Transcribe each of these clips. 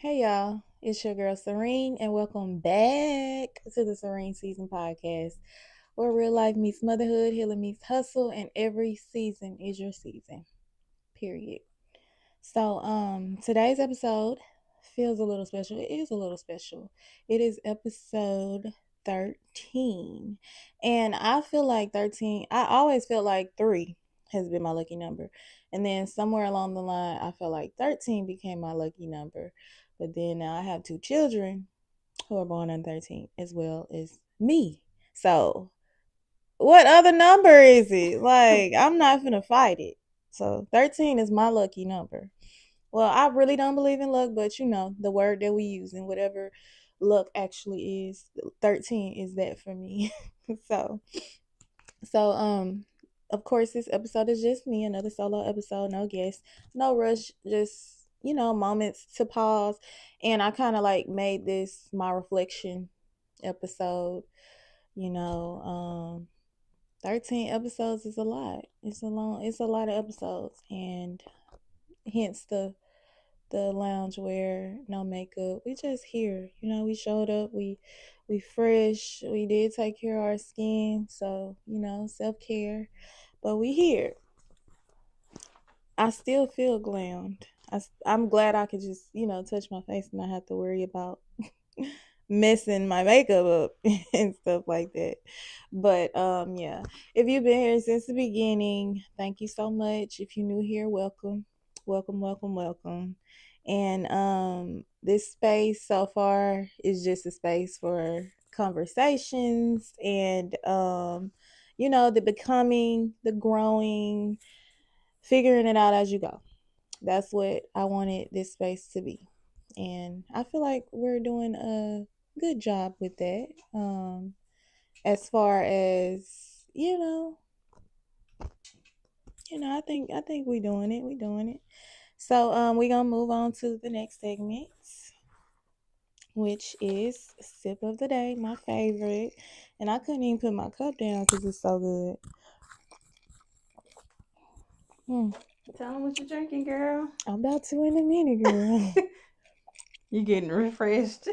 Hey y'all, it's your girl Serene, and welcome back to the Serene Season Podcast, where real life meets motherhood, healing meets hustle, and every season is your season. Period. So, today's episode feels a little special. It is a little special. It is episode 13, and I feel like 13. I always felt like 3 has been my lucky number, and then somewhere along the line, I felt like 13 became my lucky number. But then now I have 2 children who are born on 13 as well as me. So, what other number is it? Like, I'm not gonna fight it. So, 13 is my lucky number. Well, I really don't believe in luck, but the word that we use and whatever luck actually is, 13 is that for me. so, so, of course, this episode is just me, another solo episode, no guests, no rush, just, moments to pause. And I kind of like made this my reflection episode, you know, 13 episodes is a lot. It's a lot of episodes, and hence the loungewear, no makeup. We just here. We showed up. We fresh. We did take care of our skin. So, self-care. But we here. I still feel glammed. I'm glad I could just, touch my face and not have to worry about messing my makeup up and stuff like that. But yeah. If you've been here since the beginning, thank you so much. If you're new here, welcome. Welcome, welcome, welcome. And this space so far is just a space for conversations and the becoming, the growing, figuring it out as you go. That's what I wanted this space to be. And I feel like we're doing a good job with that. As far as, I think we're doing it. We're doing it. So we're gonna move on to the next segment, which is sip of the day, my favorite. And I couldn't even put my cup down because it's so good. Tell them what you're drinking, girl. I'm about to in a minute, girl. You getting refreshed.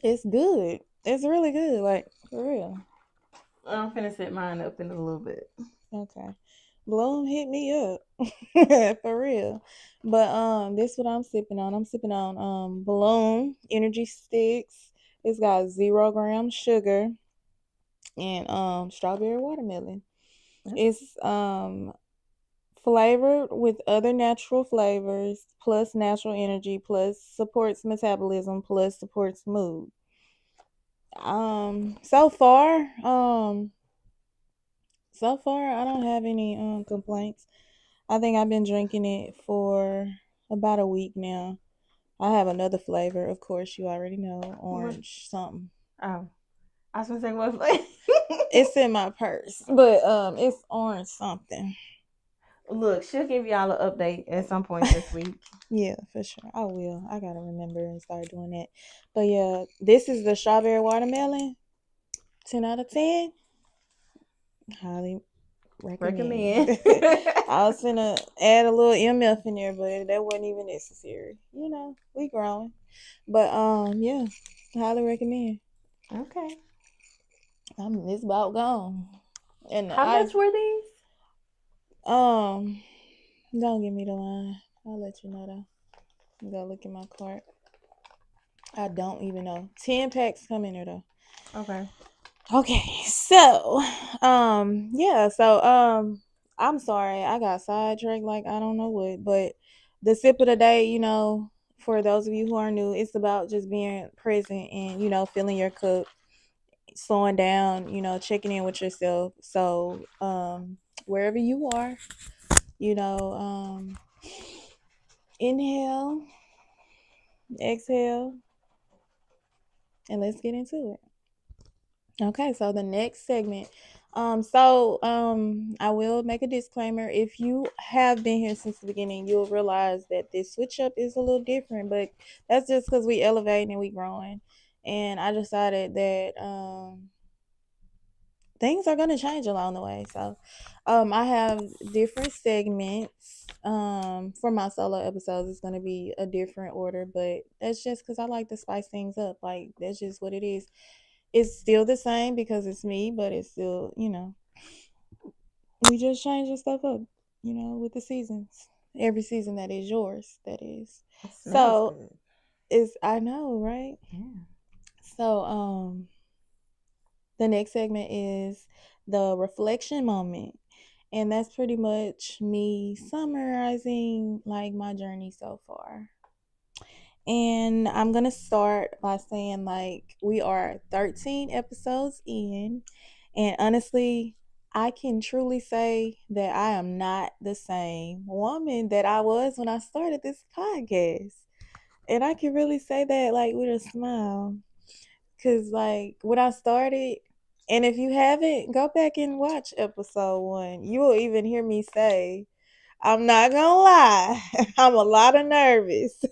It's good. It's really good, like for real. I'm finna set mine up in a little bit. Okay. Bloom hit me up. For real. But this what I'm sipping on. I'm sipping on Bloom energy sticks. It's got 0 gram sugar and strawberry watermelon. It's flavored with other natural flavors plus natural energy plus supports metabolism plus supports mood. So far, I don't have any complaints. I think I've been drinking it for about a week now. I have another flavor, of course, you already know, orange something. Oh, I was gonna say what flavor. It's in my purse, but it's orange something. Look, she'll give y'all an update at some point this week. Yeah, for sure. I will. I gotta remember and start doing that. But yeah, this is the strawberry watermelon. 10 out of 10. Highly recommend. Recommend. I was gonna add a little MF in there, but that wasn't even necessary. We growing. But yeah, highly recommend. Okay. It's about gone. And How much were these? um don't give me the line. I'll let you know though. Go look at my cart. I don't even know. 10 packs come in there though. Okay. Okay, so yeah, so I'm sorry, I got sidetracked like I don't know what, but the sip of the day, for those of you who are new, it's about just being present and filling your cup, slowing down, checking in with yourself. So wherever you are, inhale, exhale, and let's get into it. Okay, so the next segment. I will make a disclaimer. If you have been here since the beginning, you'll realize that this switch up is a little different, but that's just because we elevating and we growing. And I decided that things are gonna change along the way. So, I have different segments. For my solo episodes, it's gonna be a different order, but that's just because I like to spice things up. Like that's just what it is. It's still the same because it's me, but it's still, we just changing stuff up, with the seasons. Every season that is yours, that is. It smells So good. is I know, right? Yeah. So the next segment is the reflection moment. And that's pretty much me summarizing like my journey so far. And I'm going to start by saying like we are 13 episodes in, and honestly, I can truly say that I am not the same woman that I was when I started this podcast. And I can really say that like with a smile. Cause like when I started, and if you haven't, go back and watch episode 1. You will even hear me say, I'm not gonna lie, I'm a lot of nervous.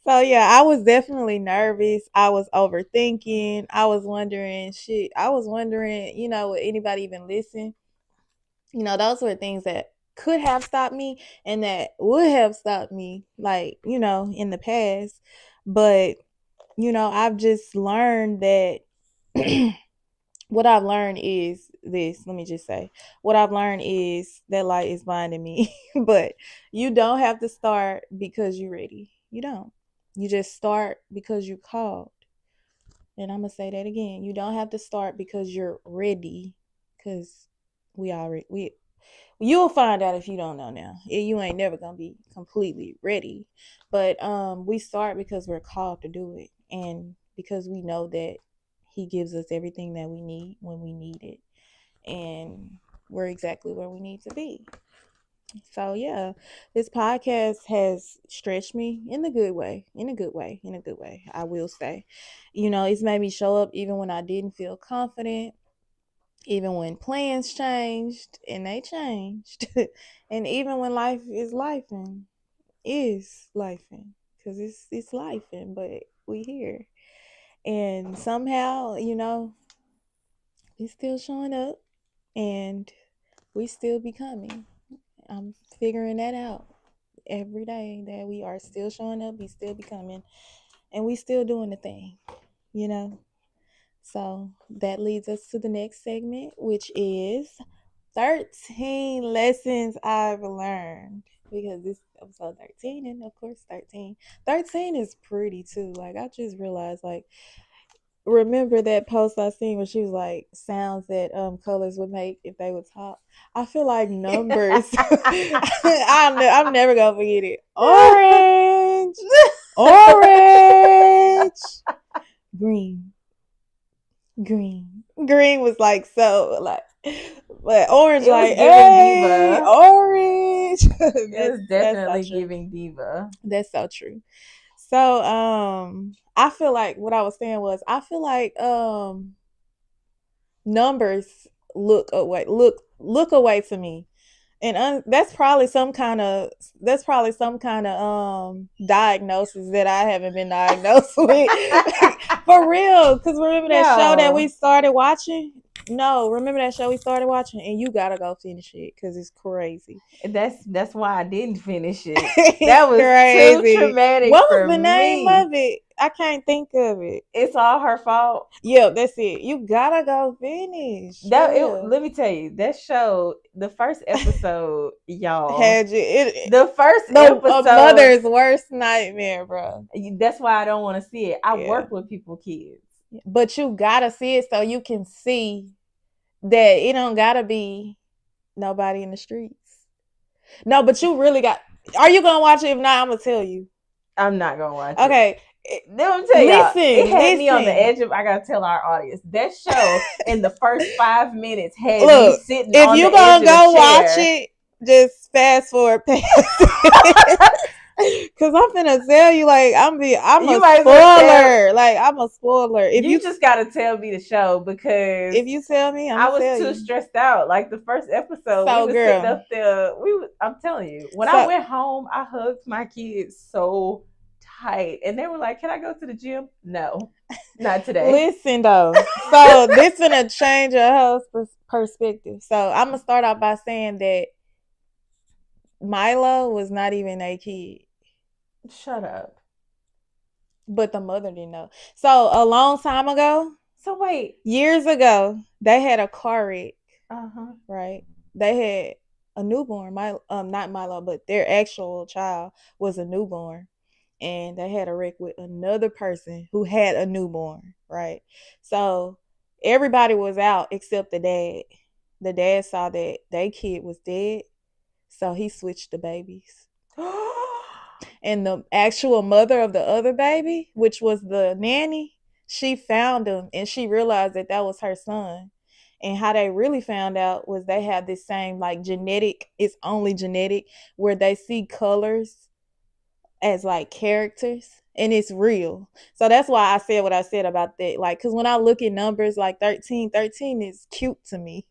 So yeah, I was definitely nervous. I was overthinking. I was wondering shit. I was wondering, would anybody even listen? Those were things that could have stopped me and that would have stopped me, like, in the past. But I've just learned that what I've learned is this. Let me just say, what I've learned is that light is blinding me. But you don't have to start because you're ready. You don't. You just start because you're called. And I'm gonna say that again. You don't have to start because you're ready. Cause we you'll find out if you don't know now. You ain't never gonna be completely ready. But we start because we're called to do it, and because we know that he gives us everything that we need when we need it, and we're exactly where we need to be. So yeah, this podcast has stretched me in a good way, in a good way, in a good way. I will say, it's made me show up even when I didn't feel confident, even when plans changed, and they changed, and even when life is lifing, because it's lifing, but we here, and somehow we still showing up, and we still becoming. I'm figuring that out every day that we are still showing up, we still becoming, and we still doing the thing, you know. So that leads us to the next segment, which is 13 lessons I've learned. Because this episode 13, and of course 13. 13 is pretty too. Like I just realized, like, remember that post I seen where she was like sounds that colors would make if they would talk. I feel like numbers. I'm never gonna forget it. Orange, orange, green, green was like so like, but orange It was like giving hey diva. orange. It was definitely giving diva. That's so true. So I feel like what I was saying was I feel like numbers look away to me, and that's probably some kind of diagnosis that I haven't been diagnosed with. For real, because remember that show that we No. started watching. No, remember that show we started watching, and you gotta go finish it because it's crazy. That's why I didn't finish it. It's That was too crazy. traumatic What was for the name me. of it? I can't think of it. It's all her fault. Yeah, that's it. You gotta go finish. For real. Let me tell you, that show, the first episode, y'all. Had you The first a episode, mother's worst nightmare, bro. that's why I don't want to see it. I Yeah. work with people, kids. But you gotta see it so you can see that it don't gotta be nobody in the streets. No, but you really got. Are you gonna watch it? If not, I'm gonna tell you. I'm not gonna watch it. Okay. Let me tell y'all, it had me on the Listen. edge of. I gotta tell our audience that show in the first 5 minutes had me Look, sitting if on you the edge gonna of go the chair. watch it, just fast forward past it. Cause I'm finna tell you, like, I'm You a might as well spoiler. Like, I'm a spoiler. If you just gotta tell me the show because if you tell me, I I'm was tell too you. stressed out. Like the first episode, we So, was sitting girl, up there. I'm telling you, when I went home, I hugged my kids so tight. And they were like, "Can I go to the gym?" No, not today. Listen though, so this gonna change your whole perspective. So I'm gonna start out by saying that Milo was not even a kid, Shut up. but the mother didn't know. So a long time ago, So wait. years ago, they had a car wreck, Uh-huh. right? They had a newborn, not Milo, but their actual child was a newborn, and they had a wreck with another person who had a newborn, right? So everybody was out except the dad. The dad saw that their kid was dead, so he switched the babies. And the actual mother of the other baby, which was the nanny, she found him and she realized that that was her son. And how they really found out was they have this same like genetic, it's only genetic, where they see colors as like characters and it's real. So that's why I said what I said about that. Like, because when I look at numbers like 13 is cute to me.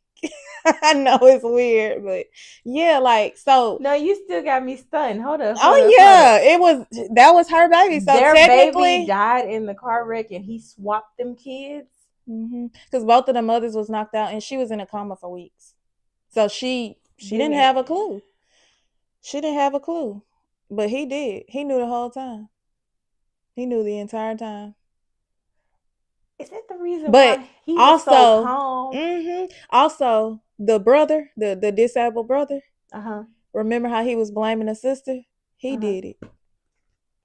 I know it's weird, but yeah, like, so No, you still got me stunned. Hold up, hold oh up, hold yeah, up. that was her baby. So Their baby technically, died in the car wreck and he swapped them kids. because both of the mothers was knocked out and she was in a coma for weeks. So she Give didn't me. have a clue. She didn't have a clue, but he did. He knew the whole time. He knew the entire time. Is that the reason But why he was so also, calm? also the brother, the disabled brother. Uh huh. Remember how he was blaming the sister? He Uh huh. did it.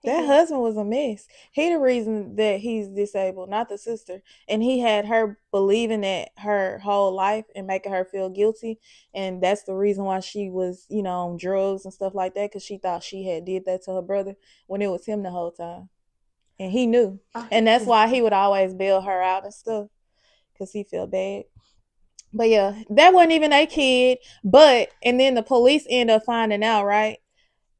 He That did. husband was a mess. He the reason that he's disabled, not the sister. And he had her believing that her whole life and making her feel guilty. And that's the reason why she was, on drugs and stuff like that, because she thought she had did that to her brother when it was him the whole time. And he knew. Oh, And he that's just. why he would always bail her out and stuff, because he felt bad. But yeah, that wasn't even a kid. And then the police end up finding out, right?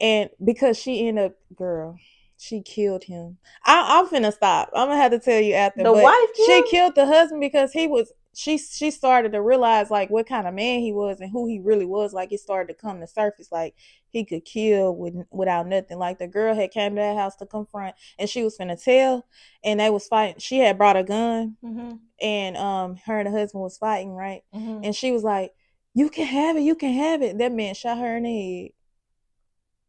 And because she ended up, girl, she killed him. I'm finna stop. I'm gonna have to tell you after. The But wife she killed. killed the husband because he was. She started to realize like what kind of man he was and who he really was. Like it started to come to surface. Like he could kill without nothing. Like the girl had came to that house to confront, and she was finna tell, and they was fighting. She had brought a gun, and her and the husband was fighting, right? And she was like, "You can have it. You can have it." That man shot her in the head.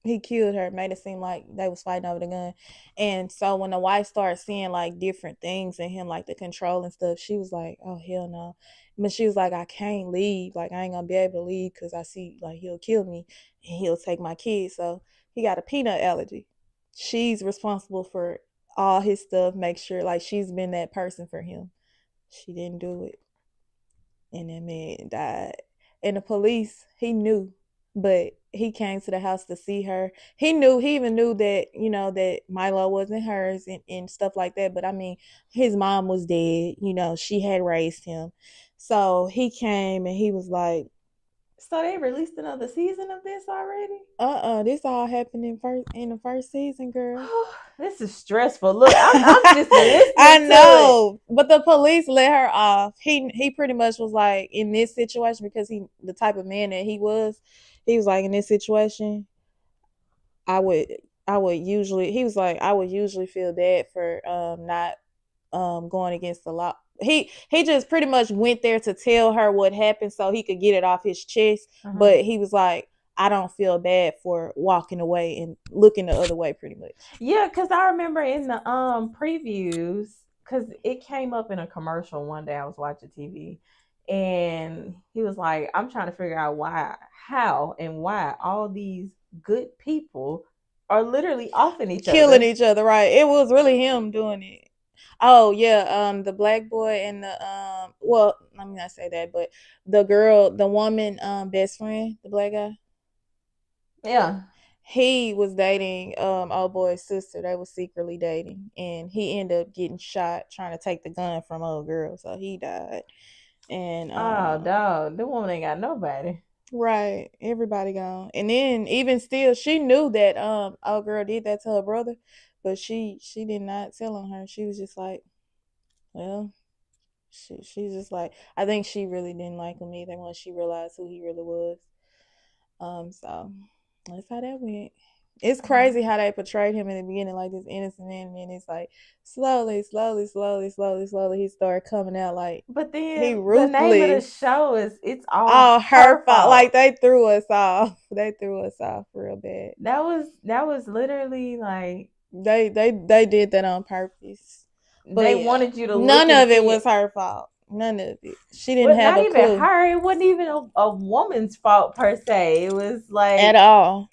He killed her, made it seem like they was fighting over the gun. And so when the wife started seeing like different things in him, like the control and stuff, she was like, oh hell no. But she was like, I can't leave. Like I ain't gonna be able to leave because I see like he'll kill me and he'll take my kids. So he got a peanut allergy. She's responsible for all his stuff, make sure like she's been that person for him. She didn't do it. And that man died. And the police, he knew, but he came to the house to see her. He even knew that, that Milo wasn't hers and stuff like that. But I mean, his mom was dead, she had raised him. So he came and he was like, So they released another season of this already? this all happened in the first season, girl. This is stressful. Look, I'm just I listening to it. know, but the police let her off. He pretty much was like in this situation because he the type of man that he was. He was like in this situation, I would I would usually he was like I would usually feel bad for not going against the law. He just pretty much went there to tell her what happened so he could get it off his chest. But he was like, I don't feel bad for walking away and looking the other way pretty much. Yeah, because I remember in the previews, because it came up in a commercial one day I was watching TV, and he was like, I'm trying to figure out how and why all these good people are literally offing each Killing other. each other, right? It was really him doing it. Oh yeah, the black boy and the well, let me not say that, but the woman, best friend, the black guy, Yeah. he was dating old boy's sister. They was secretly dating, and he ended up getting shot trying to take the gun from old girl, so he died. And Oh, dog, the woman ain't got nobody. right, everybody gone. And then even still, she knew that old girl did that to her brother, but she did not tell on her. She was just like, well, she's just like, I think she really didn't like him either once she realized who he really was. So that's how that went. It's crazy how they portrayed him in the beginning like this innocent man, and then it's like slowly, he started coming out like But he then the name of the ruthless. show is It's All All her Her fault. Fault. Like they threw us off. They threw us off real bad. That was literally like They did that on purpose. But they yeah, wanted you to look none and of it see was it. her fault. None of it. She didn't But have not a even clue her. It wasn't even a woman's fault per se. It was at like, all.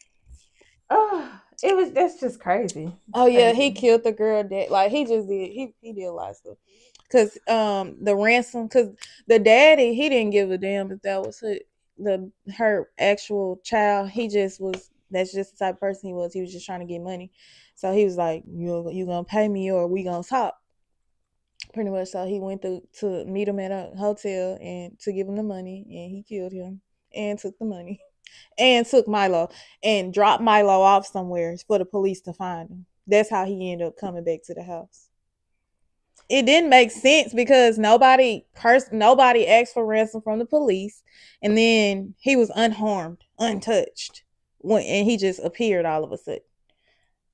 oh, that's just crazy. It's Oh yeah, he crazy. killed the girl dead. Like he just did. He did a lot of stuff. Cause the ransom. Cause the daddy he didn't give a damn if that was her actual child. He just was. That's just the type of person he was. He was just trying to get money. So he was like, you gonna pay me or we gonna talk. Pretty much. So he went to meet him at a hotel and to give him the money, and he killed him and took the money and took Milo and dropped Milo off somewhere for the police to find him. That's how he ended up coming back to the house. It didn't make sense because nobody asked for ransom from the police, and then he was unharmed, untouched, and he just appeared all of a sudden.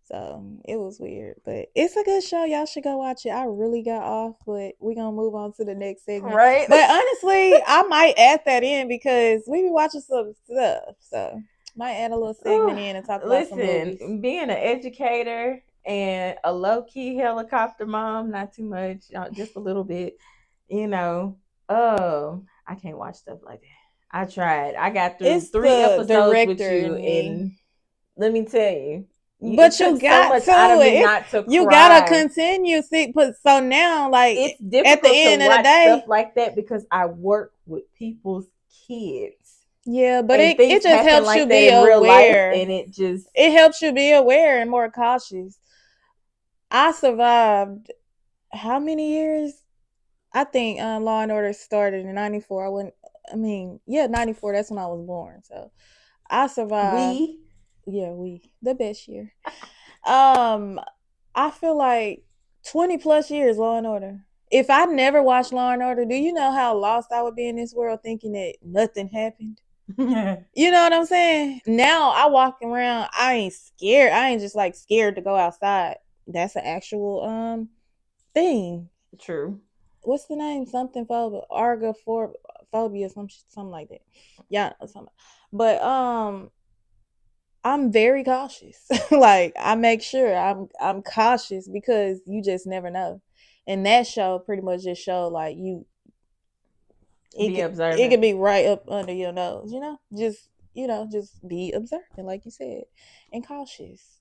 So it was weird, but it's a good show. Y'all should go watch it. I really got off, but we're gonna move on to the next segment. Right? But honestly, I might add that in because we be watching some stuff. So might add a little segment in and talk about some movies. Listen, being an educator and a low key helicopter mom, not too much, just a little bit, you know. I can't watch stuff like that. I tried. I got through It's 3 episodes with director you, in me. and let me tell you, it But took you so got much to out of me it. not to You gotta cry. continue. See, but so now, like It's at the difficult to end of the watch stuff day, like that because I work with people's kids yeah. But and it things just happen helps you like that be in real life, aware. and it just It helps you be aware and more cautious. I survived how many years? I think Law and Order started in '94. Yeah, '94. That's when I was born. So I survived. we Yeah, the best year. Um, I feel like 20 plus years Law and Order. If I never watched Law and Order, do you know how lost I would be in this world thinking that nothing happened? You know what I'm saying? Now I walk around, I ain't scared. I ain't just like scared to go outside. That's an actual thing. True. What's the name? Something phobia, argophobia, something like that. Yeah, something. But I'm very cautious. Like I make sure I'm cautious because you just never know. And that show pretty much just showed like Be it observant. could be right up under your nose, just be observant, like you said, and cautious,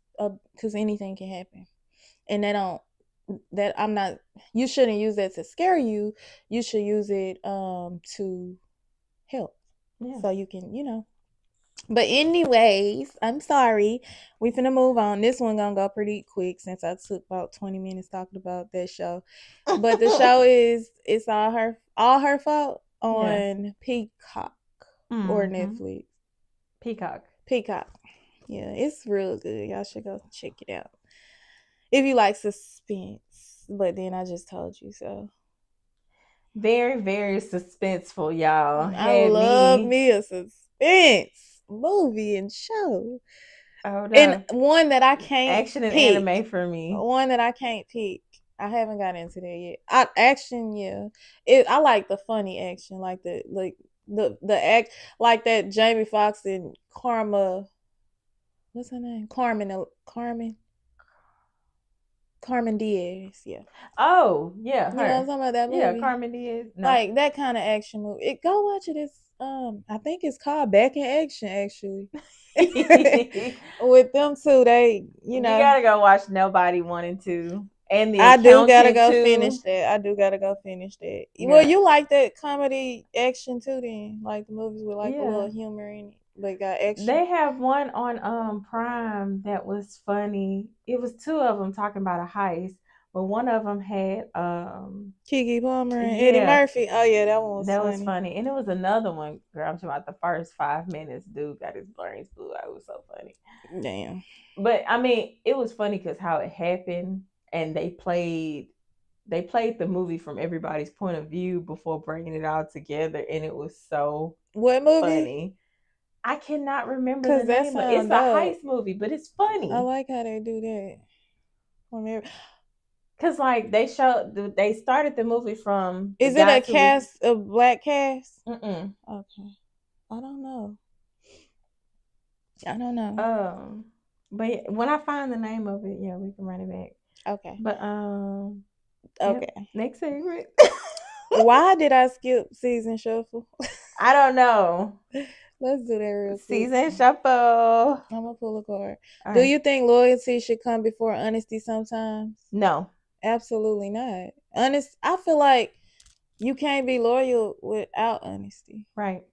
because anything can happen, and that I'm not. You shouldn't use that to scare you. You should use it to help, Yeah. so you can But anyways, I'm sorry. We finna move on. This one gonna go pretty quick since I took about 20 minutes talking about that show. But the show is it's all her fault Yeah. on Peacock or Mm-hmm. Netflix. Peacock. Peacock. Yeah, it's real good. Y'all should go check it out. If you like suspense. But then I just told you so. Very, very suspenseful, y'all. I Had love me. me a suspense movie and show. Oh And no. one that I can't Action and pick. anime for me. One that I can't pick. I haven't got into that yet. Action, yeah. I like the funny action, the act like that Jamie Foxx and Karma. What's her name? Carmen Diaz. Yeah. Oh, yeah, You know what I'm her. talking about that Yeah, movie? Carmen Diaz. No. Like that kind of action movie. Go watch it. It's I think it's called Back in Action actually. You With them two, they gotta go watch Nobody 1 and 2. And the I do gotta accountant go finish too. that. I do gotta go finish that. Well, Yeah. you like that comedy action too, then? Like the movies with like a Yeah. little humor in it, but got action. They have one on Prime that was funny. It was two of them talking about a heist, but one of them had Keke Palmer and Eddie yeah, Murphy. Oh yeah, that one was that was funny. funny. And it was another one, girl, I'm talking about the first 5 minutes, dude got his brains blew out. It was so funny. Damn. But I mean, it was funny because how it happened, and they played the movie from everybody's point of view before bringing it all together, and it was so What movie? funny. I cannot remember the Cause that name of it. It's sound a dope. heist movie, but it's I funny. like how they do that. Whenever Cause like they started the movie from the is it a guys who was. cast, a black cast? Mm-mm. Okay, I don't know. I don't know. Um, but yeah, when I find the name of it, yeah, we can run it back. Okay, But yep. okay. Next segment. Why did I skip season shuffle? I don't know. Let's do that real quick. Season shuffle. I'm gonna pull a card. All Do right. you think loyalty should come before honesty sometimes? No. Absolutely not. Honest, I feel like you can't be loyal without honesty. Right.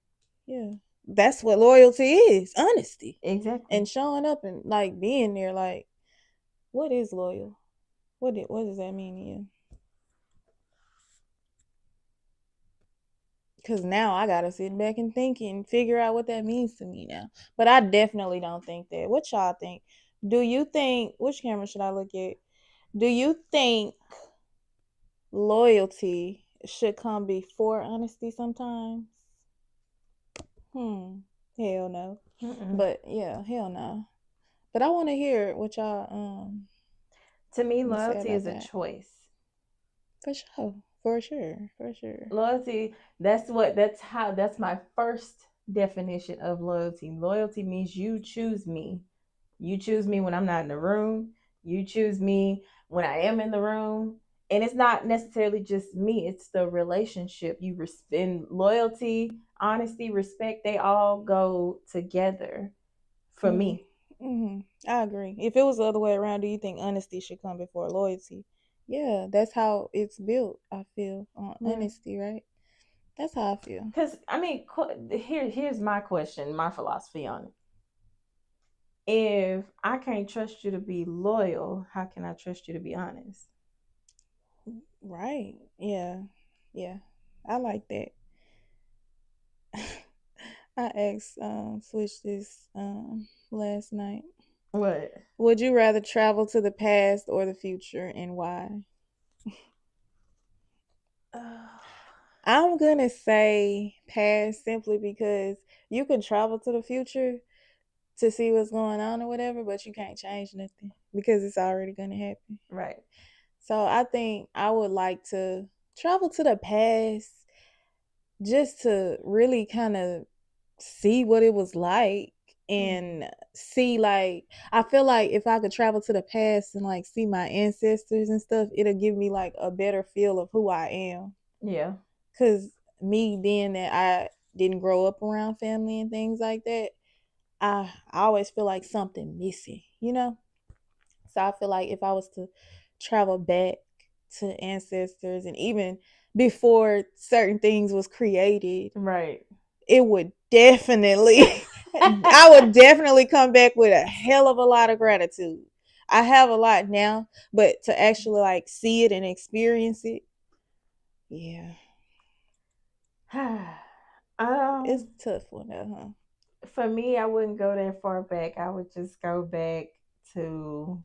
Yeah. That's what loyalty is, honesty. Exactly. And showing up and like being there, like, what is loyal? What does that mean to you? Because now I gotta sit back and think and figure out what that means to me now. But I definitely don't think that. What y'all think? Do you think, which camera should I look at? Do you think loyalty should come before honesty sometimes? Hell no. Mm-mm. But yeah, hell no. But I want to hear what y'all To me, gonna say loyalty about is a that. choice. For sure. For sure. For sure. Loyalty, that's my first definition of loyalty. Loyalty means you choose me. You choose me when I'm not in the room. You choose me when I am in the room. And it's not necessarily just me, it's the relationship. In loyalty, honesty, respect, they all go together for Mm-hmm. me. Mm-hmm. I agree. If it was the other way around, do you think honesty should come before loyalty? Yeah, that's how it's built, I feel, on Yeah. honesty, right? That's how I feel. Because, I mean, here's my question, my philosophy on it. If I can't trust you to be loyal, how can I trust you to be honest? Right. Yeah. Yeah. I like that. I asked Switch this last night. What? Would you rather travel to the past or the future and why? I'm gonna say past simply because you can travel to the future to see what's going on or whatever, but you can't change nothing because it's already gonna happen. Right. So I think I would like to travel to the past just to really kind of see what it was like and see, like, I feel like if I could travel to the past and like see my ancestors and stuff, it'll give me like a better feel of who I am. Yeah. Cause me being that I didn't grow up around family and things like that, I always feel like something missing, you know? So I feel like if I was to travel back to ancestors and even before certain things was created, Right. it would definitely I would definitely come back with a hell of a lot of gratitude. I have a lot now, but to actually like see it and experience it, yeah, it's um, a tough one though, huh? for me, I wouldn't go that far back. I would just go back to,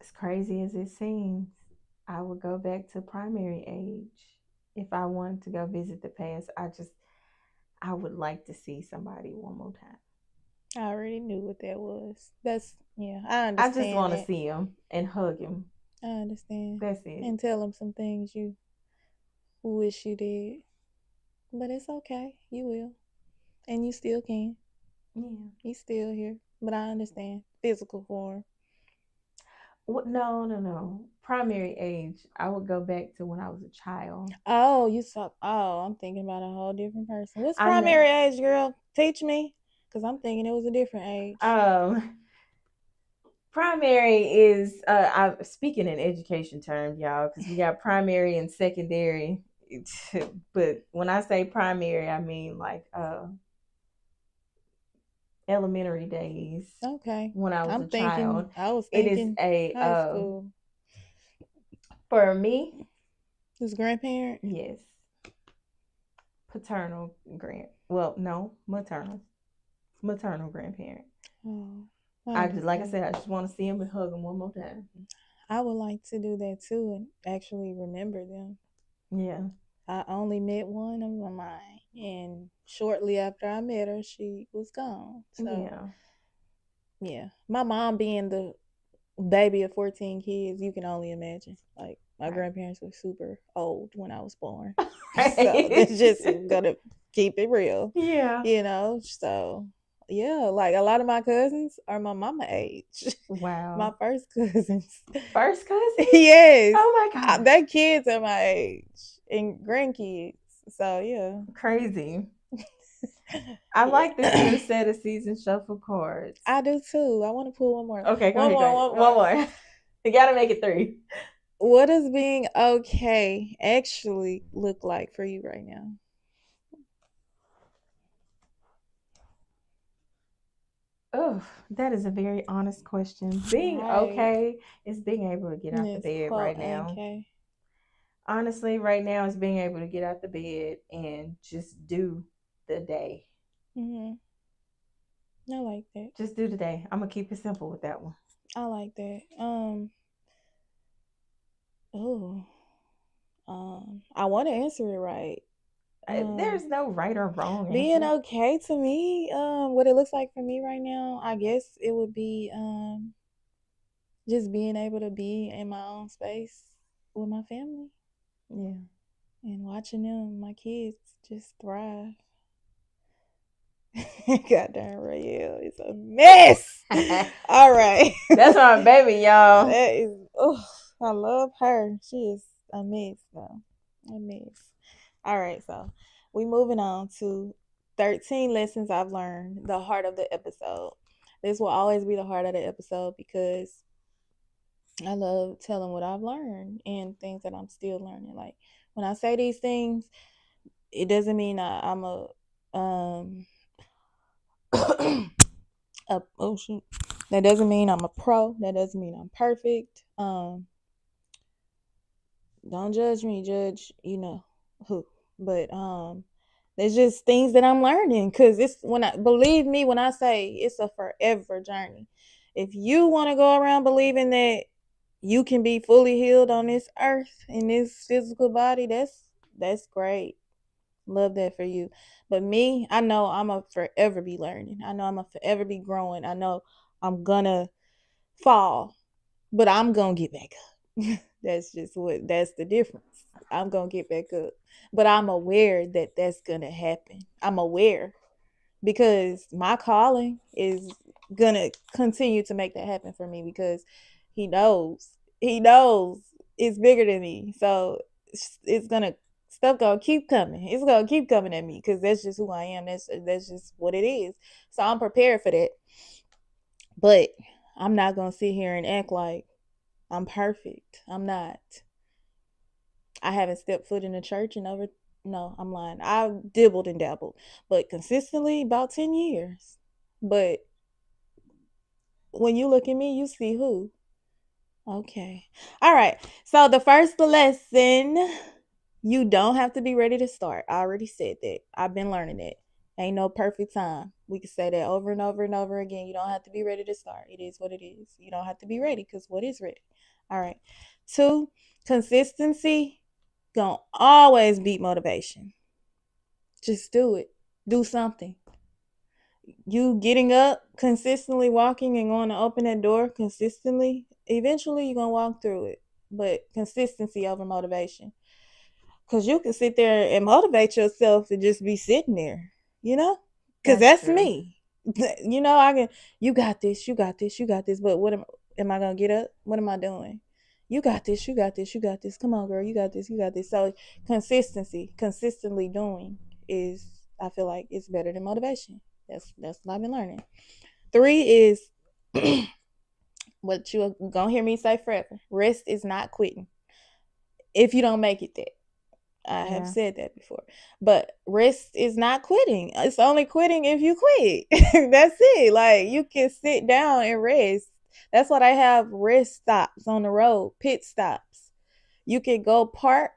as crazy as it seems, I would go back to primary age. If I wanted to go visit the past, I would like to see somebody one more time. I already knew what that was. That's, yeah, I I just understand want to that. see him and hug him. I understand. That's it. And tell them some things you wish you did. But it's okay. You will. And you still can. Yeah. He's still here. But I understand. Physical form. What? No, no, no. Primary age. I would go back to when I was a child. Oh, you saw. Oh, I'm thinking about a whole different person. What's I know. primary age, girl? Teach me. Because I'm thinking it was a different age. Primary is I'm speaking in education terms, y'all, because we got primary and secondary. But when I say primary, I mean like elementary days Okay. when I was a I'm child. thinking, I was It is thinking a high school. for me, His grandparent? yes, paternal well, no, maternal grandparent. Oh, I I just, like I understand. said, I just want to see him and hug him one more time. I would like to do that too and actually remember them. Yeah. I only met one of mine, and shortly after I met her, she was gone. So Yeah. yeah, my mom being the baby of 14 kids, you can only imagine. Like my Right. grandparents were super old when I was born, so Right. this just gonna keep it real, Yeah. you know. So yeah, like a lot of my cousins are my mama age. My Wow. first cousins, First cousins? yes, Oh my gosh. their kids are my age and grandkids. So yeah, Crazy. I like this yeah. new set of season shuffle cards. I do too. I want to pull one more, Okay, go one ahead, go more, ahead. one One more. more. You gotta make it three. What does being okay actually look like for you right now? Oh, that is a very honest question. Being Right. okay is being able to get out the Yes, bed quote right now. okay. Honestly, right now is being able to get out the bed and just do the day. Mhm. I like that. Just do the day. I'm gonna keep it simple with that one. I like that. Oh. I want to answer it right. There's no right or wrong Being answer. okay to me, what it looks like for me right now, I guess it would be just being able to be in my own space with my family Yeah. and watching them, my kids, just thrive. Goddamn Rael is a mess. All right. That's my baby, y'all. That is, oh, I love her. She is a mess, though. A mess. All right, so we moving on to 13 lessons I've learned, the heart of the episode. This will always be the heart of the episode because I love telling what I've learned and things that I'm still learning. Like when I say these things, it doesn't mean I'm a oh shoot. That doesn't mean I'm a pro. That doesn't mean I'm perfect. Don't judge me, judge, you know who. But there's just things that I'm learning because it's when I believe me when I say it's a forever journey. If you want to go around believing that you can be fully healed on this earth in this physical body, that's great. Love that for you. But me, I know I'm a forever be learning. I know I'm a forever be growing. I know I'm gonna fall, but I'm gonna get back up. That's the difference. I'm gonna get back up, but I'm aware that that's gonna happen. I'm aware because my calling is gonna continue to make that happen for me because he knows it's bigger than me. So it's gonna stuff gonna keep coming. It's gonna keep coming at me because that's just who I am. That's just what it is. So I'm prepared for that. But I'm not gonna sit here and act like I'm perfect. I'm not. I haven't stepped foot in a church in over, no, I'm lying. I've dibbled and dabbled, but consistently about 10 years. But when you look at me, you see who. Okay. All right. So the first lesson, you don't have to be ready to start. I already said that. I've been learning it. Ain't no perfect time. We can say that over and over and over again. You don't have to be ready to start. It is what it is. You don't have to be ready because what is ready? All right. Two, consistency gonna always beat motivation. Just do it. Do something. You getting up, consistently walking and going to open that door consistently, eventually you're going to walk through it. But consistency over motivation. Because you can sit there and motivate yourself and just be sitting there, you know? Because That's that's true. me. You know, I can, you got this, you got this, you got this. But am I going to get up? What am I doing? You got this, you got this, you got this. Come on, girl, you got this, you got this. So consistency, consistently doing is, I feel like it's better than motivation. That's what I've been learning. Three is what you're gonna hear me say forever. Rest is not quitting. If you don't make it that. I have Yeah. said that before. But rest is not quitting. It's only quitting if you quit. That's it. Like you can sit down and rest. That's what I have rest stops on the road, pit stops. You can go park,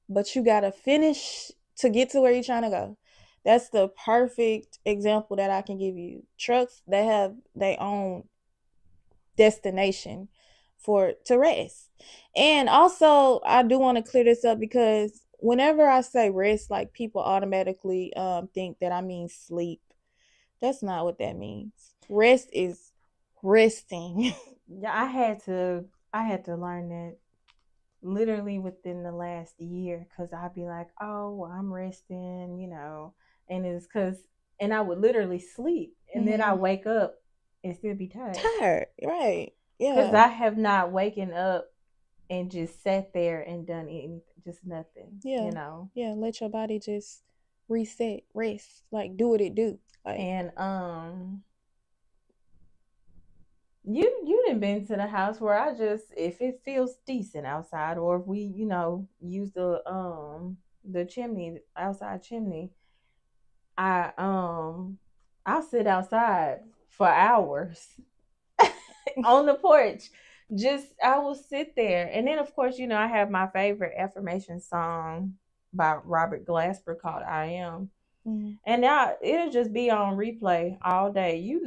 but you gotta finish to get to where you're trying to go. That's the perfect example that I can give you. Trucks, they have their own destination for to rest. And also, I do want to clear this up because whenever I say rest, like people automatically think that I mean sleep. That's not what that means. Rest is resting. Yeah, I had to learn that literally within the last year, because I'd be like, oh, well, I'm resting, and it's because, and I would literally sleep, and then I Mm-hmm. wake up and still be tired, Tired, right? because Yeah, I have not waken up and just sat there and done anything, just nothing, yeah, yeah. Let your body just reset, rest, like do what it do. Like, and you didn't been to the house where I just, if it feels decent outside, or if we use the chimney, outside chimney, I I'll sit outside for hours on the porch. Just I will sit there, and then of course I have my favorite affirmation song by Robert Glasper called "I Am." mm, And now it'll just be on replay all day. You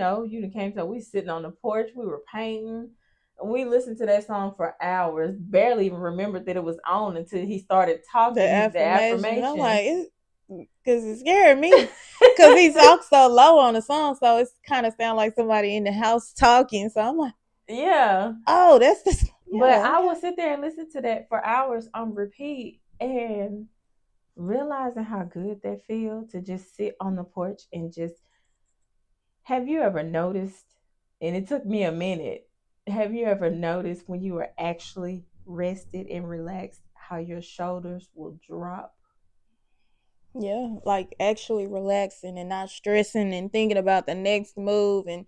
came to, we sitting on the porch, we were painting, and we listened to that song for hours. Barely even remembered that it was on until he started the talking the affirmation. I'm affirmations. like, because it scared me. Because he talks so low on the song, so it's kind of sound like somebody in the house talking. So I'm like, Yeah. oh, that's the But yeah, I okay. will sit there and listen to that for hours on repeat, and realizing how good that feels to just sit on the porch and just, have you ever noticed, and it took me a minute, have you ever noticed when you are actually rested and relaxed how your shoulders will drop? Yeah, like actually relaxing and not stressing and thinking about the next move and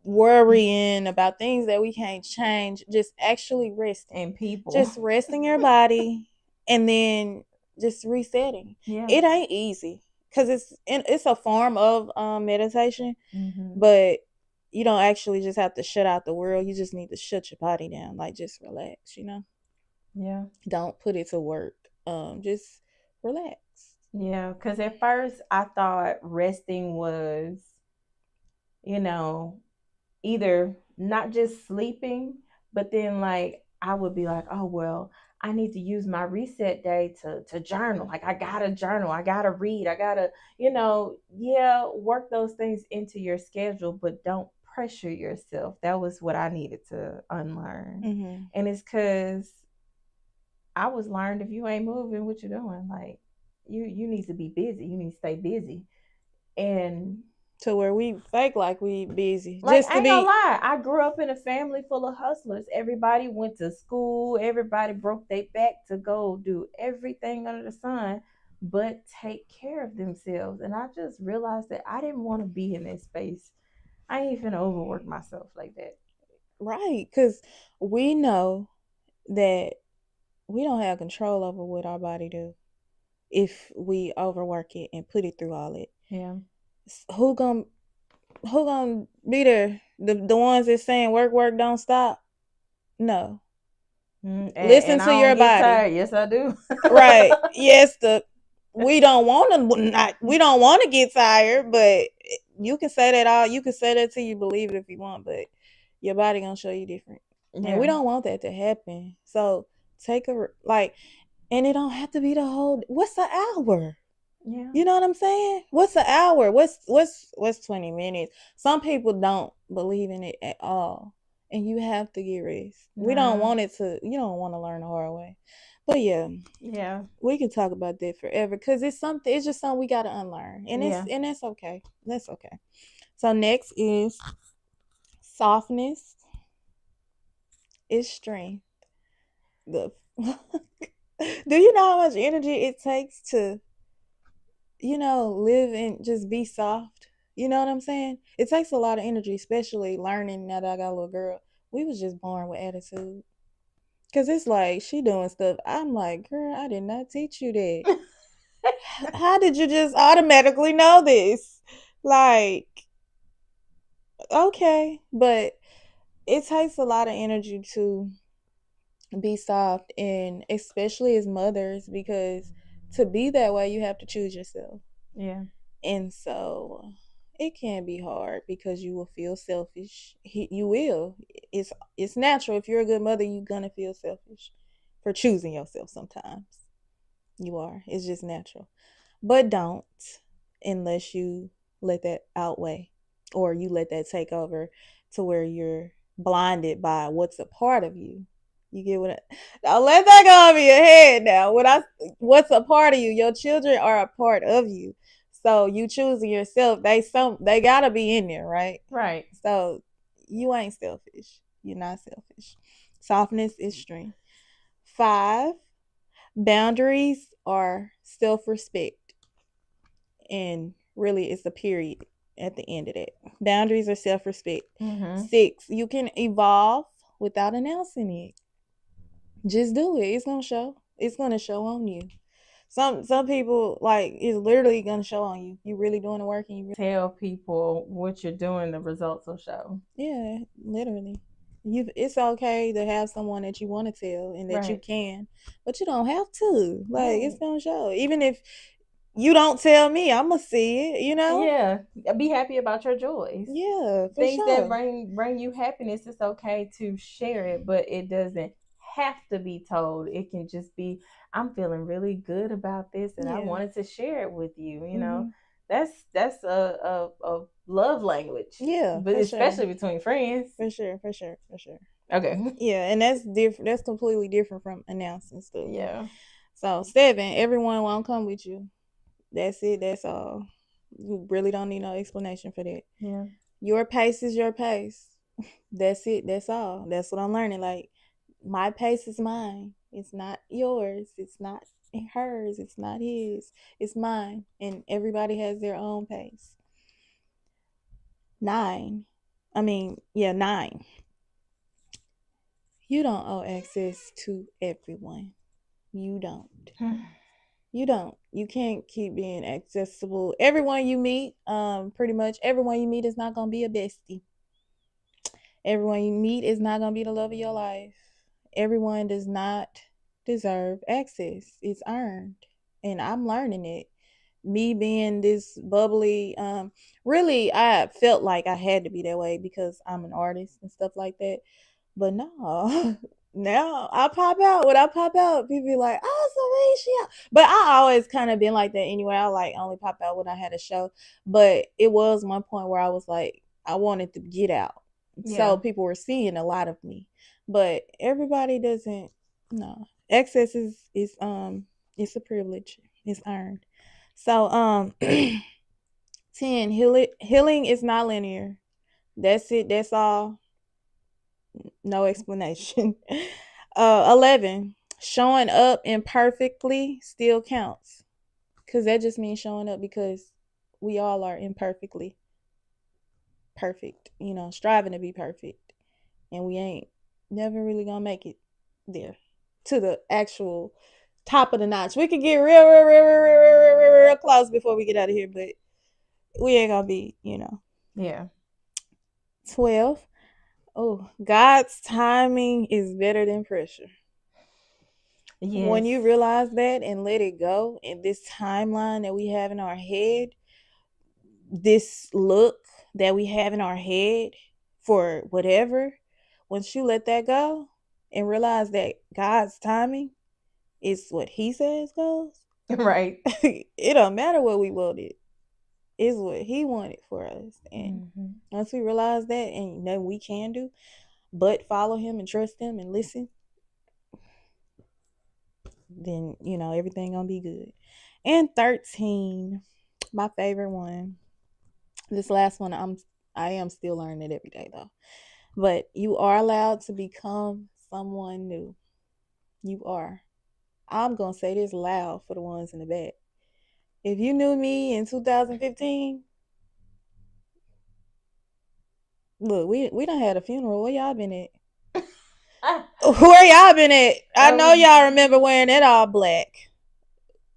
worrying about things that we can't change. Just actually resting. And people. Just resting your body and then just resetting. Yeah. It ain't easy because it's a form of meditation, Mm-hmm. but you don't actually just have to shut out the world. You just need to shut your body down, like just relax. Yeah. Don't put it to work. Just relax. Yeah. Because at first I thought resting was, you know, either not just sleeping, but then like I would be like, oh well, I need to use my reset day to journal. Like I gotta journal, I gotta read, I gotta, yeah, work those things into your schedule, but don't pressure yourself. That was what I needed to unlearn. Mm-hmm. And it's cause I was learned, if you ain't moving, what you doing? Like you need to be busy. You need to stay busy. And To where we fake like we busy like, just I to ain't gonna be lie, I grew up in a family full of hustlers. Everybody went to school, everybody broke their back to go do everything under the sun, but take care of themselves. And I just realized that I didn't want to be in that space. I ain't finna overwork myself like that. right. Because we know that we don't have control over what our body do if we overwork it and put it through all it. Yeah. Who gonna who gonna be there? The ones that saying work, work, don't stop. No. Listen And to I don't your get body. tired. Yes, I do. Right. Yes, we don't want to get tired, but you can say that all you can say that till you believe it if you want, but your body gonna show you different. And we Yeah. don't want that to happen. So take a like and it don't have to be the whole what's an hour? Yeah. You know what I'm saying? What's an hour? What's 20 minutes? Some people don't believe in it at all. And you have to get rest. We don't Nah. want it to you don't want to learn the hard way. But yeah, Yeah. we can talk about that forever because it's just something we gotta unlearn. Yeah. And that's okay. That's okay. So next is softness is strength. The do you know how much energy it takes to live and just be soft. You know what I'm saying? It takes a lot of energy, especially learning now that I got a little girl. We was just born with attitude. Cause it's like she doing stuff. I'm like, girl, I did not teach you that. How did you just automatically know this? Like, okay. But it takes a lot of energy to be soft and especially as mothers because to be that way you have to choose yourself. Yeah. And so it can be hard because you will feel selfish. You will. It's natural. If you're a good mother, you're gonna feel selfish for choosing yourself sometimes. You are. It's just natural. But don't unless you let that outweigh or you let that take over to where you're blinded by what's a part of you. You get what now let that go over your head now. What's a part of you? Your children are a part of you. So you choosing yourself, they gotta be in there, right? Right. So you ain't selfish. You're not selfish. Softness is strength. 5, boundaries are self respect. And really, it's a period at the end of that. Boundaries are self respect. Mm-hmm. 6, you can evolve without announcing it. Just do it. It's gonna show. It's gonna show on you. Some people like it's literally gonna show on you. You really doing the work and you really Tell people what you're doing, the results will show. yeah, literally. It's okay to have someone that you want to tell and that you Right. can, but you don't have to. Like it's Right. gonna show. Even if you don't tell me, I'ma see it, you know? Yeah. Be happy about your joys. Yeah, for Things that sure. bring you happiness, it's okay to share it, but it doesn't have to be told. It can just be, I'm feeling really good about this and I Yeah. wanted to share it with you, you know. Mm-hmm. That's a love language. Yeah, But for sure. especially between friends. For sure, for sure, for sure. Okay. Yeah, and that's different. That's completely different from announcing stuff. Yeah. So 7, everyone won't come with you. That's it. That's all. You really don't need no explanation for that. Yeah. Your pace is your pace. That's it. That's all. That's what I'm learning. Like my pace is mine. It's not yours. It's not hers. It's not his. It's mine. And everybody has their own pace. 9. 9. You don't owe access to everyone. You don't. You don't. You can't keep being accessible. Everyone you meet, pretty much everyone you meet is not gonna be a bestie. Everyone you meet is not gonna be the love of your life. Everyone does not deserve access. It's earned. And I'm learning it. Me being this bubbly, really I felt like I had to be that way because I'm an artist and stuff like that. But no, now I pop out. When I pop out, people be like, "Oh, Sarisha." But I always kind of been like that anyway. I like only pop out when I had a show. But it was one point where I was like, I wanted to get out. Yeah. So people were seeing a lot of me. But everybody doesn't. No, access is it's a privilege. It's earned. So 10, healing is not linear. That's it. That's all. No explanation. 11, showing up imperfectly still counts. Because that just means showing up because we all are imperfectly perfect, striving to be perfect. And we ain't never really gonna make it there to the actual top of the notch. We could get real close before we get out of here, but we ain't gonna be, Yeah. 12. Oh, God's timing is better than pressure. Yes. When you realize that and let it go, and this timeline that we have in our head, this look that we have in our head for whatever, once you let that go and realize that God's timing is what He says goes, Right. it don't matter what we wanted. It's what He wanted for us. And once we realize that and know we can do, but follow Him and trust Him and listen, then everything gonna be good. And 13, my favorite one. This last one, I am still learning it every day though. But you are allowed to become someone new. You are. I'm gonna say this loud for the ones in the back. If you knew me in 2015, look, we done had a funeral. Where y'all been at? Where y'all been at? I know y'all remember wearing that all black.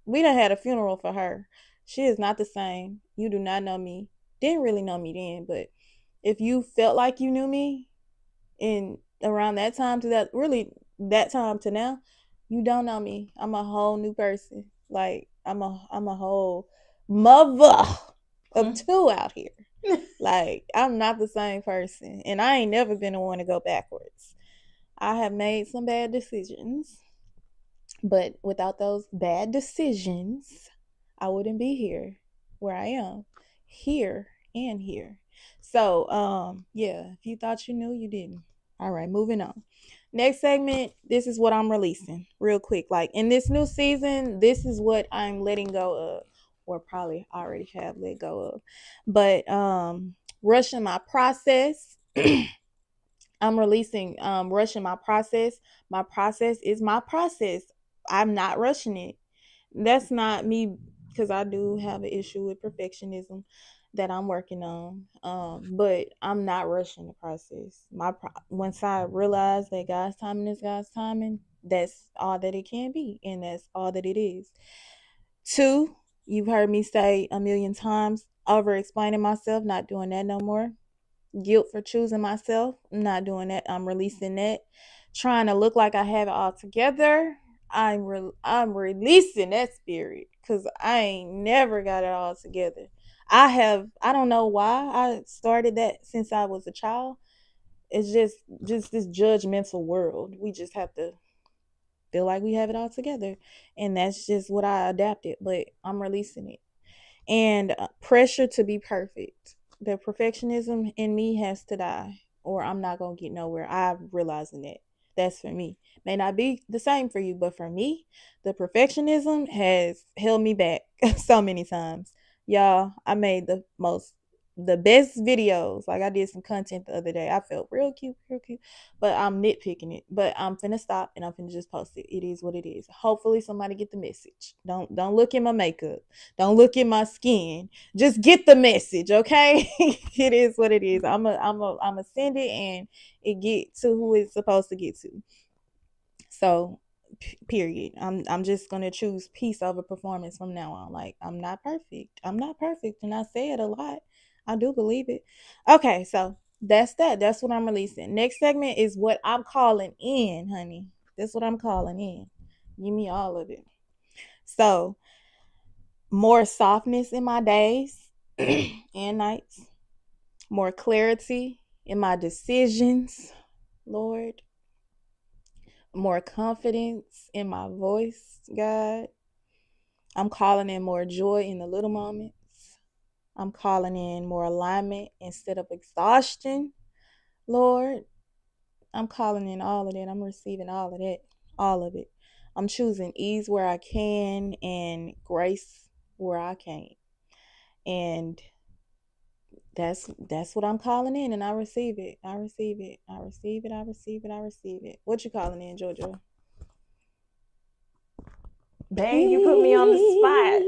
We done had a funeral for her. She is not the same. You do not know me. Didn't really know me then, but if you felt like you knew me in around that time to that time to now, you don't know me. I'm a whole new person. Like I'm a whole mother of two out here. Like I'm not the same person, and I ain't never been the one to go backwards. I have made some bad decisions, But without those bad decisions, I wouldn't be here where I am. Here and here. So, yeah, if you thought you knew, you didn't. All right, moving on. Next segment, this is what I'm releasing real quick. Like in this new season, this is what I'm letting go of, or probably already have let go of. But rushing my process. I'm releasing rushing my process. My process is my process. I'm not rushing it. That's not me, because I do have an issue with perfectionism that I'm working on. But I'm not rushing the process. Once I realize that God's timing is God's timing, that's all that it can be, and that's all that it is. Two, you've heard me say a million times, over explaining myself, not doing that no more. Guilt for choosing myself, I'm not doing that. I'm releasing that. Trying to look like I have it all together, I'm releasing that spirit, because I ain't never got it all together. I don't know why I started that since I was a child. It's just this judgmental world. We just have to feel like we have it all together, and that's just what I adapted. But I'm releasing it. And pressure to be perfect. The perfectionism in me has to die, or I'm not going to get nowhere. I'm realizing that. That's for me. May not be the same for you, but for me, the perfectionism has held me back so many times. Y'all, I made the best videos. Like I did some content the other day. I felt real cute. But I'm nitpicking it. But I'm finna stop and I'm finna just post it. It is what it is. Hopefully somebody get the message. Don't look at my makeup. Don't look at my skin. Just get the message, okay? It is what it is. I'm a send it and it get to who it's supposed to get to. So, period. I'm just gonna choose peace over performance from now on. Like I'm not perfect. I'm not perfect, and I say it a lot. I do believe it. Okay, so that's that. That's what I'm releasing. Next segment is what I'm calling in, honey. That's what I'm calling in. Give me all of it. So, more softness in my days and nights, more clarity in my decisions, Lord, more confidence in my voice, God. I'm calling in more joy in the little moments. I'm calling in more alignment instead of exhaustion, Lord. I'm calling in all of that. I'm receiving all of that, all of it. I'm choosing ease where I can and grace where I can't. And that's what I'm calling in, and I receive it. I receive it. I receive it. I receive it. I receive it. What you calling in, JoJo? Dang, you put me on the spot.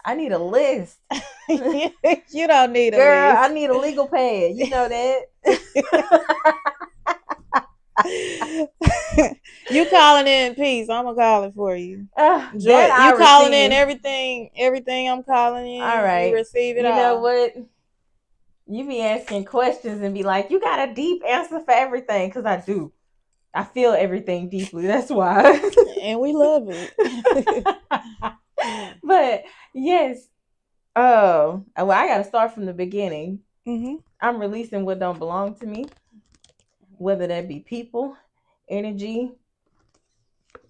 I need a list. You don't need a Girl, I list. need a legal pad. You know that. You calling in peace. I'm gonna call it for you. Joy, That I you calling in receive. everything I'm calling All in, you right. receive it You know all. what? You be asking questions and be like, you got a deep answer for everything. Because I do. I feel everything deeply. That's why. And we love it. But yes. Oh, well, I got to start from the beginning. Mm-hmm. I'm releasing what don't belong to me, whether that be people, energy,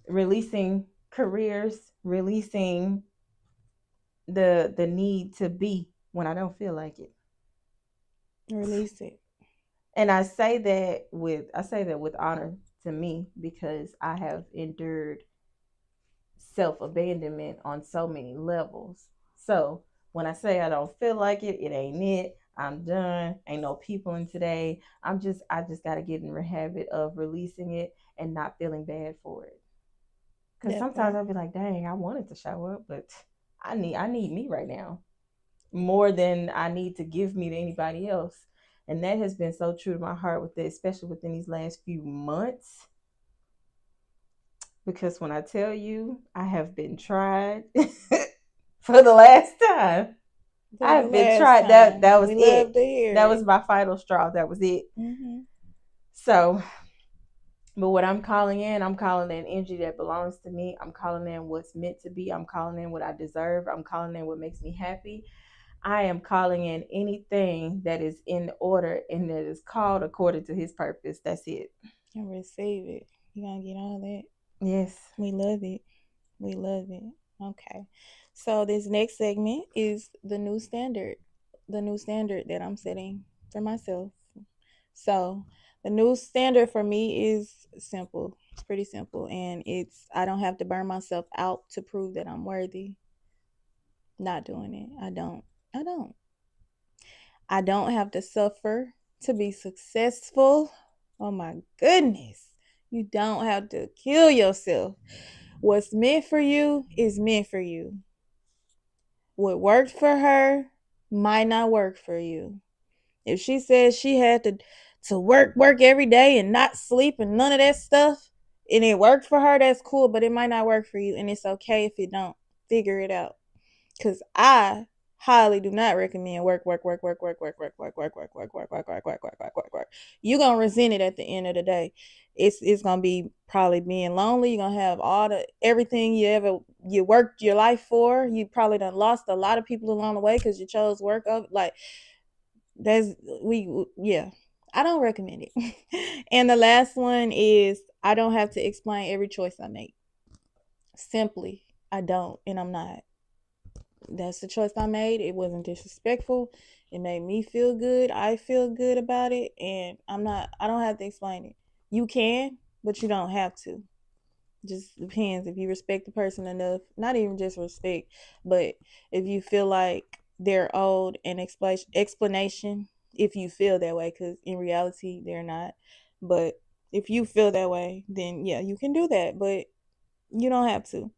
releasing careers, releasing the need to be when I don't feel like it. Release it. And I say that with honor to me, because I have endured self-abandonment on so many levels. So when I say I don't feel like it, it ain't it. I'm done. Ain't no people in today. I just gotta get in the habit of releasing it and not feeling bad for it. Because That sometimes part. I'll be like, dang, I wanted to show up, but I need me right now more than I need to give me to anybody else. And that has been so true to my heart with it, especially within these last few months. Because when I tell you I have been tried for the last time, I For the have been last tried. That time. was We love it. to hear That was it. my final straw. That was it. Mm-hmm. So, but what I'm calling in energy that belongs to me. I'm calling in what's meant to be. I'm calling in what I deserve. I'm calling in what makes me happy. I am calling in anything that is in order and that is called according to his purpose. That's it. And receive it. You gonna get all that. Yes. We love it. We love it. Okay. So this next segment is the new standard. The new standard that I'm setting for myself. So the new standard for me is simple. It's pretty simple. And it's I don't have to burn myself out to prove that I'm worthy. Not doing it. I don't. I don't. I don't have to suffer to be successful. Oh my goodness. You don't have to kill yourself. What's meant for you is meant for you. What worked for her might not work for you. If she says she had to work every day and not sleep and none of that stuff, and it worked for her, that's cool, but it might not work for you, and it's okay if you don't. Figure it out. Cause I highly do not recommend work. You're gonna resent it at the end of the day. It's gonna be probably being lonely. You're gonna have all the everything you worked your life for. You probably done lost a lot of people along the way because you chose work of like that's we yeah. I don't recommend it. And the last one is I don't have to explain every choice I make. Simply, I don't, and I'm not. That's the choice I made. It wasn't disrespectful. It made me feel good. I feel good about it. And I don't have to explain it. You can, but you don't have to. Just depends if you respect the person enough. Not even just respect, but if you feel like they're owed an explanation, if you feel that way, because in reality, they're not. But if you feel that way, then yeah, you can do that. But you don't have to.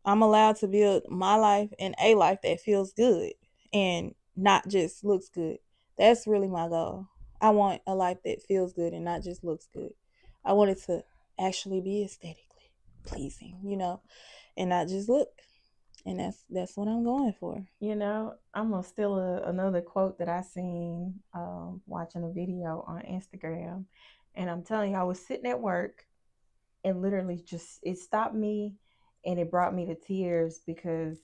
I'm allowed to build my life and a life that feels good and not just looks good. That's really my goal. I want a life that feels good and not just looks good. I want it to actually be aesthetically pleasing, and not just look. And that's what I'm going for. I'm gonna steal another quote that I seen watching a video on Instagram, and I'm telling you, I was sitting at work and literally just it stopped me, and it brought me to tears because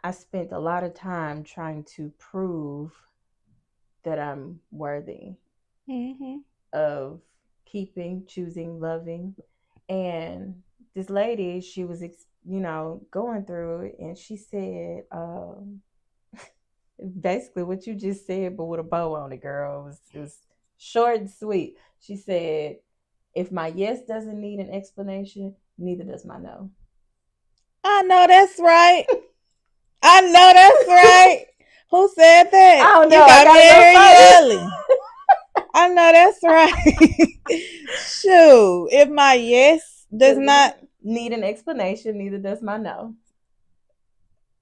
I spent a lot of time trying to prove that I'm worthy Mm-hmm. of keeping, choosing, loving. And this lady, she was, going through it, and she said, basically what you just said, but with a bow on it, girl. It was short and sweet. She said, if my yes doesn't need an explanation, neither does my no. I know that's right. I know that's right. Who said that? I don't know. You I got me gotta in go here find yelling. I know that's right. Shoot. If my yes does not. need an explanation, neither does my no.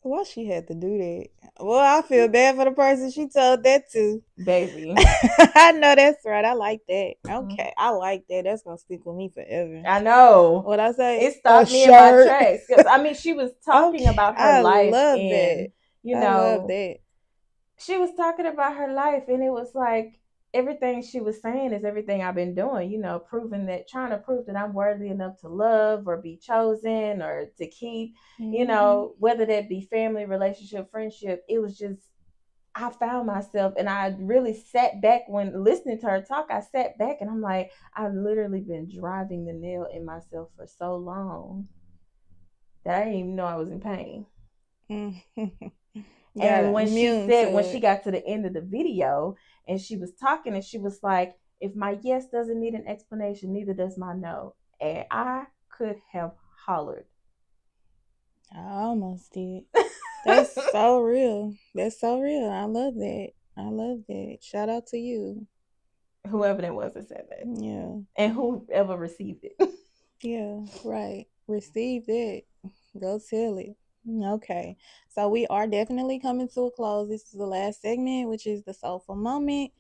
Why she had to do that? Well, I feel bad for the person she told that to. Baby. I know that's right. I like that. Okay. I like that. That's going to stick with me forever. I know. What I say? It A stopped me in my shirt. tracks. Because, I mean, she was talking Okay. about her I life, love that. and, you I love know, that. she was talking about her life, and it was like everything she was saying is everything I've been doing, trying to prove that I'm worthy enough to love or be chosen or to keep, Mm-hmm. whether that be family, relationship, friendship. It was just, I found myself, and I really sat back when listening to her talk. I sat back and I'm like, I've literally been driving the nail in myself for so long that I didn't even know I was in pain. Mm-hmm. And Got when she immune said, when to she it. got to the end of the video and she was talking, and she was like, if my yes doesn't need an explanation, neither does my no. And I could have hollered. I almost did. That's so real. That's so real. I love that. I love that. Shout out to you. Whoever that was that said that. Yeah. And whoever received it. Yeah. Right. Receive that. Go tell it. Okay. So we are definitely coming to a close. This is the last segment, which is the soulful moment.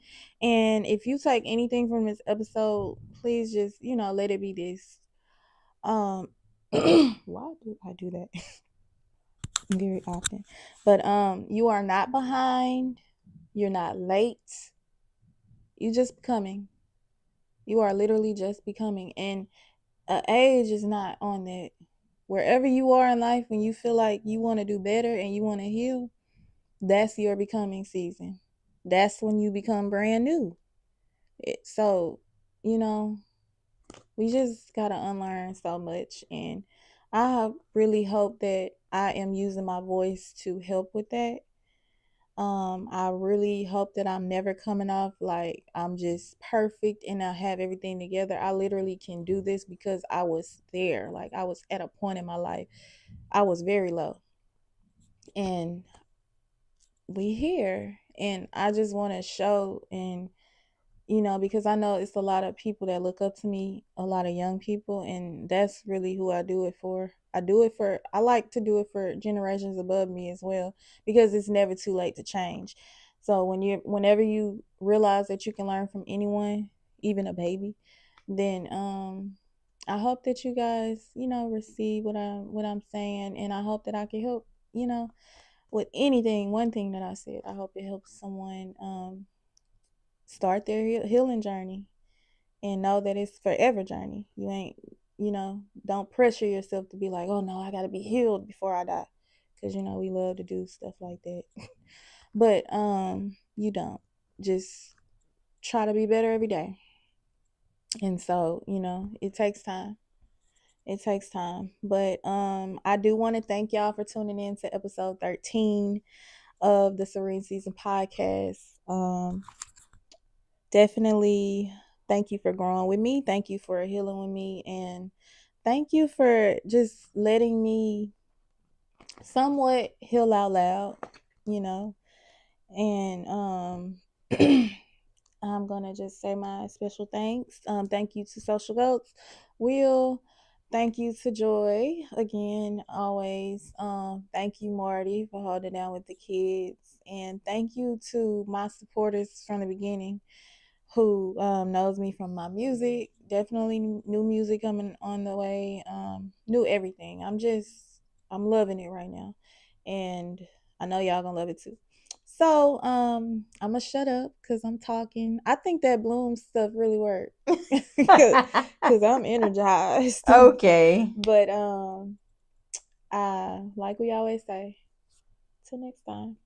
And if you take anything from this episode, please just, let it be this. Um why do I do that? Very often. But you are not behind. You're not late. You just becoming. You are literally just becoming. And age is not on that. Wherever you are in life, when you feel like you want to do better and you want to heal, that's your becoming season. That's when you become brand new. So, you know, we just got to unlearn so much. And I really hope that I am using my voice to help with that. I really hope that I'm never coming off like I'm just perfect and I have everything together. I literally can do this because I was there. Like I was at a point in my life. I was very low. And we here. And I just want to show and because I know it's a lot of people that look up to me, a lot of young people, and that's really who I do it for. I like to do it for generations above me as well, because it's never too late to change. So whenever you realize that you can learn from anyone, even a baby, then I hope that you guys, receive what I'm saying, and I hope that I can help, with anything. One thing that I said, I hope it helps someone start their healing journey and know that it's forever journey. You ain't, don't pressure yourself to be like, oh no, I got to be healed before I die, because we love to do stuff like that. But you don't. Just try to be better every day. And so, it takes time. It takes time. But I do want to thank y'all for tuning in to episode 13 of the Serene Season podcast. Definitely thank you for growing with me. Thank you for healing with me. And thank you for just letting me somewhat heal out loud, you know. And I'm gonna just say my special thanks. Thank you to Social Goats, Will. Thank you to Joy again, always. Thank you, Marty, for holding down with the kids, and thank you to my supporters from the beginning, who knows me from my music. Definitely new music coming on the way. New everything. I'm loving it right now, and I know y'all gonna love it too. So I'm gonna shut up because I'm talking. I think that Bloom stuff really worked because I'm energized. Okay. But like we always say, till next time.